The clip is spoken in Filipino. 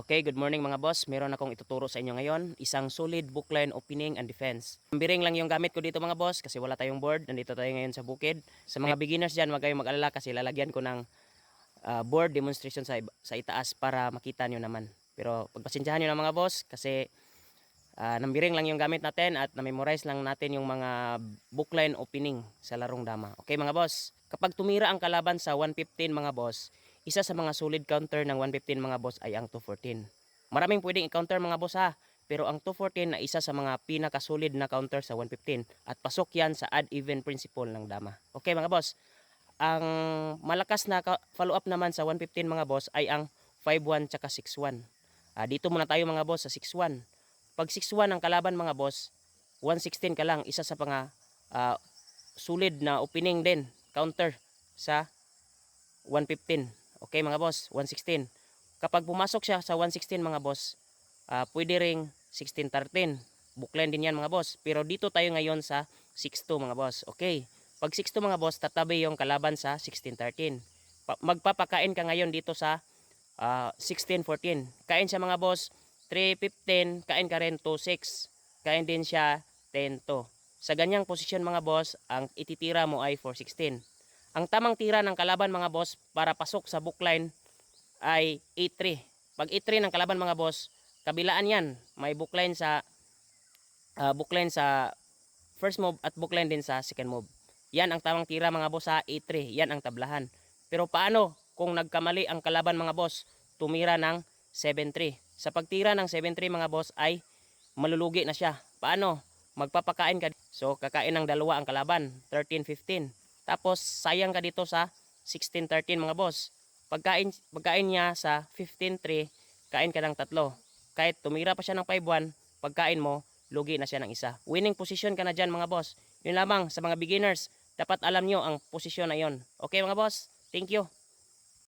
Okay, good morning mga boss. Meron akong ituturo sa inyo ngayon. Isang solid bookline opening and defense. Biring lang yung gamit ko dito mga boss kasi wala tayong board. Nandito tayo ngayon sa bukid. Sa mga beginners dyan, huwag kayong mag-alala kasi lalagyan ko ng board demonstration sa itaas para makita nyo naman. Pero pagpasensyahan nyo na mga boss kasi nambiring lang yung gamit natin at na-memorize lang natin yung mga bookline opening sa larong dama. Okay mga boss, kapag tumira ang kalaban sa 115 mga boss, isa sa mga solid counter ng 115 mga boss ay ang 214. Maraming pwedeng i-counter mga boss ha, pero ang 214 na isa sa mga pinaka-solid na counter sa 115 at pasok yan sa odd-even principle ng dama. Okay mga boss, ang malakas na follow-up naman sa 115 mga boss ay ang 5-1 tsaka 6-1. Dito muna tayo mga boss sa 6-1. Pag 6-1 ang kalaban mga boss, 116 ka lang, isa sa mga solid na opening din, counter sa 115. Okay mga boss, 116. Kapag pumasok siya sa 116 mga boss, pwede ring 16-13. Bookline din yan mga boss. Pero dito tayo ngayon sa 6-2 mga boss. Okay. Pag 6-2 mga boss, tatabi yung kalaban sa 16-13. Magpapakain ka ngayon dito sa 16-14. Kain siya mga boss, 3-15. Kain ka rin 2-6. Kain din siya 10-2. Sa ganyang posisyon mga boss, ang ititira mo ay 4-16. Ang tamang tira ng kalaban mga boss para pasok sa bookline ay 8-3. Pag 8-3 ng kalaban mga boss, kabilaan yan. May bookline sa first move at bookline din sa second move. Yan ang tamang tira mga boss sa 8-3. Yan ang tablahan. Pero paano kung nagkamali ang kalaban mga boss, tumira ng 7-3? Sa pagtira ng 7-3 mga boss ay malulugi na siya. Paano? Magpapakain ka. So kakain ng dalawa ang kalaban, 13-15. Tapos sayang ka dito sa 16-13 mga boss. Pagkain niya sa 15-3, kain ka ng tatlo. Kahit tumira pa siya ng 5-1, pagkain mo, lugi na siya ng isa. Winning position ka na dyan mga boss. Yun lamang sa mga beginners, dapat alam nyo ang posisyon na yon. Okay mga boss, thank you.